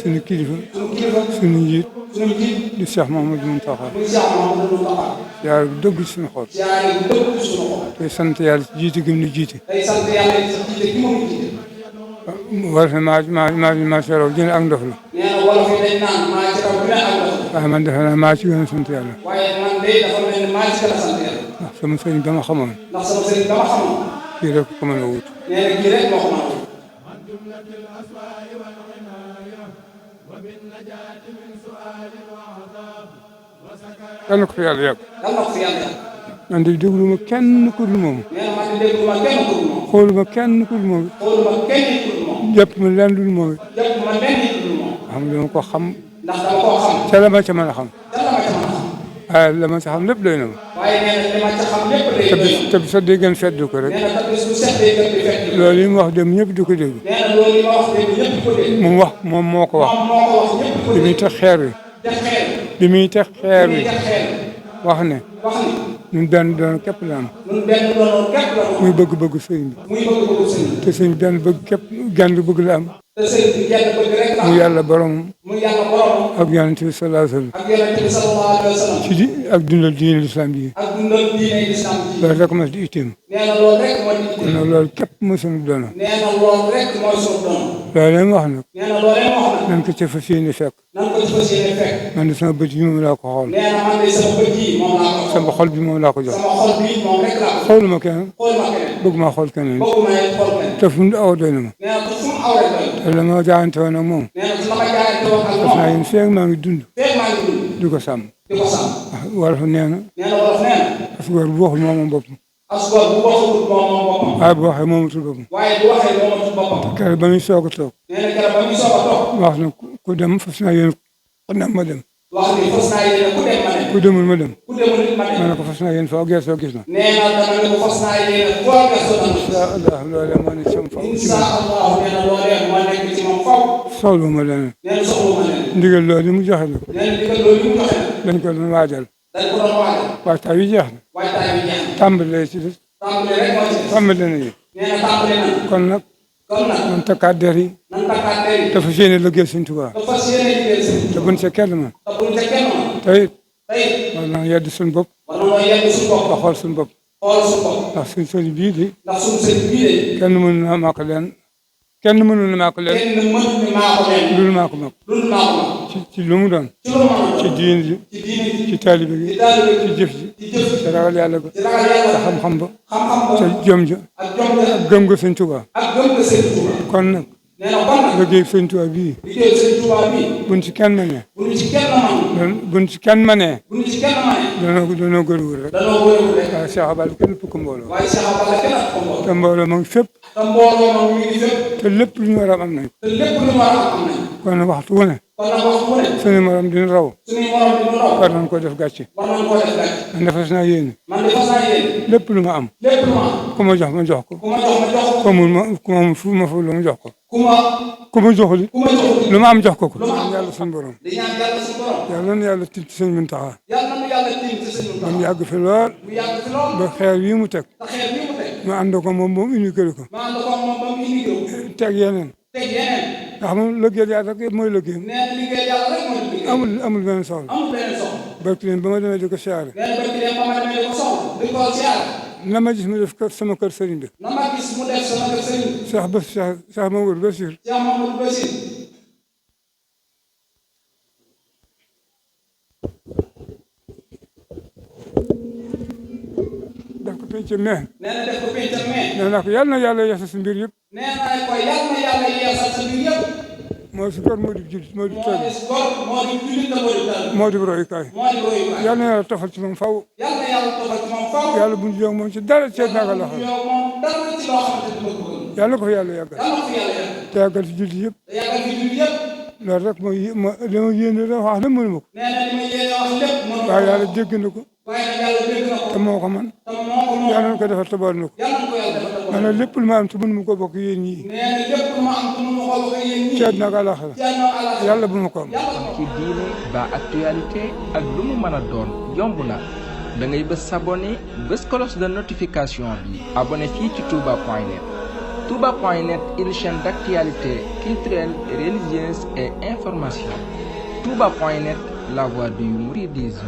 suñu kilifa. suñu njiit. di Cheikh Mouhamadou Mountakha. ziar bu dëgg suñu xol. tey sant yàlla ci jiite gi mu ñu jiite. wala fi maa ci raw jëne ak ndof la. waaye man defe naa maa ci gën a sant yàlla. ndax sama sëriñ dama xamoon. kii rek ko mën a wut. yal na ko fi yàlla yàgg. man de déglu ma kenn ku dul moom. xooluma kenn ku dul moom. jàpp ma lenn dul moom. xam nga dama ko xam. ca la ma ca mën a xam. waaye la ma ca xam lépp doy na ma. te bi sax day gën fedd ko rek. loolu yi mu wax dem ñëpp di ko dégg. moom moo ko wax. bi muy teg xeer wi. bi muy teg xeer wi. wax ne. ñun benn doon képp la am. muy bëgg-bëgg sëñ bi. te sëñ benn bëgg képp genn bëgg la am. mu yàlla borom. ak yonent bi sallallahu alayhi wa sallam. ci ak dundal diine lislaam bi. loolu rek ma di itteem. kon nag loolu képp mooy sunu doon. loolu mu wax nag. nan ko ca fas yéene fekk. man de sama bët yi moom laa ko xool. sama xol bi moom laa ko jox. xooluma kenn. bëgguma xool keneen. te fu mu aw doy na ma. te la ma jaayante woon ak moom. parce que yéen feeg maa ngi dund. di ko sàmm. wolof nee na. parce que bu waxul moomam boppam. waaye bu waxee moomatul boppam. keroog ba muy soog a toog. wax na ku dem fas naa yéen ma dem. ku demul ma dem. ma ne ko fas naa yéen foo geesoo gis na. incha allah loolee moo nekk sama faw. soxla ma leneen. ndigal loolu mu joxe la. dañ ko doon waajal. waajtaay wi jeex na. tàmbali ci des. tàmbali nañu. kon nag. nan takkaat der yi. te fas yéene liggéey Sëñ Tuubaa. te buñ ca kenn man. te it war naa yedd suñu bopp. te xool suñu bopp. ndax suñu sëriñ bii de. kenn mënu na maa ko leen. kenn mënu na maa ko leen. loolu maa ko mag. ci lu mu doon. ci diin ji. ci taalibe gi. ci jëf ji. ci ragal yàlla ba. ci xam-xam ba. ci jom ja. ak gëm nga Sëñ Tuubaa. kon nag. liggéey Sëñ Tuubaa bii. buñ ci kenn mënee. buñ ci kenn mënee. danoo gërëwul rek. waaye Cheikh Abal kenn ëpp ko mbooloo. te mbooloo ma ngi fépp. te lépp lu ñu war a am nañ. kon waxtu wu ne. suñu morom dina raw. war nañ ko def gàcce. man de fas naa yéene. lépp lu ma am. ku ma jox ma jox ko. ku ma fu lu ma jox ko. ku ma joxul lu ma am jox ko ko. yàlla suñu borom. yàlla na yàlla tiim ci sëñ Muntaxa. ba mu yàgg fi lool. ba xeer wi mu teg. ma ànd ko moom indi kër ko. teg yeneen. ndax moom liggéeyal yàlla rek mooy liggéeyam. amul benn soxla. barki leen ba ma demee di ko siyaare. na ma gis mu def sama kër sëriñ bi. Cheikh Mamadou Bachir. def ko pencam mee. def ko pencam mee. nee naa ko yal na yàlla yeesal si mbir yëpp. moo si góor moo di jullit moo di tool moo di royukaay. yal na yàlla tofal ci moom faw. yàlla bu ñu jóg moom ci dara ceeb naa ko la xam. yàlla ko fi yàlla yàggal. te yàggal ci jullit yëpp. loolu rek mooy li ma yéene la wax na mënu ma ko. waaye yàlla dégg na ko. te moo ko man. yàlla na ko defal te bool na ko. man nag lépp lu ma am te mënu ma ko bokk yéen ñii. ceeb naa ko àlaxira. yàlla bu ma ko am. ci diine ba actualité ak lu mu mën a doon yomb na da ngay bës s'abonné bës cloche de notification bi abonné fii ci touba.net Touba.net, une chaîne d'actualité culturelle, religieuse et information. Touba.net, la voix du mouridisme.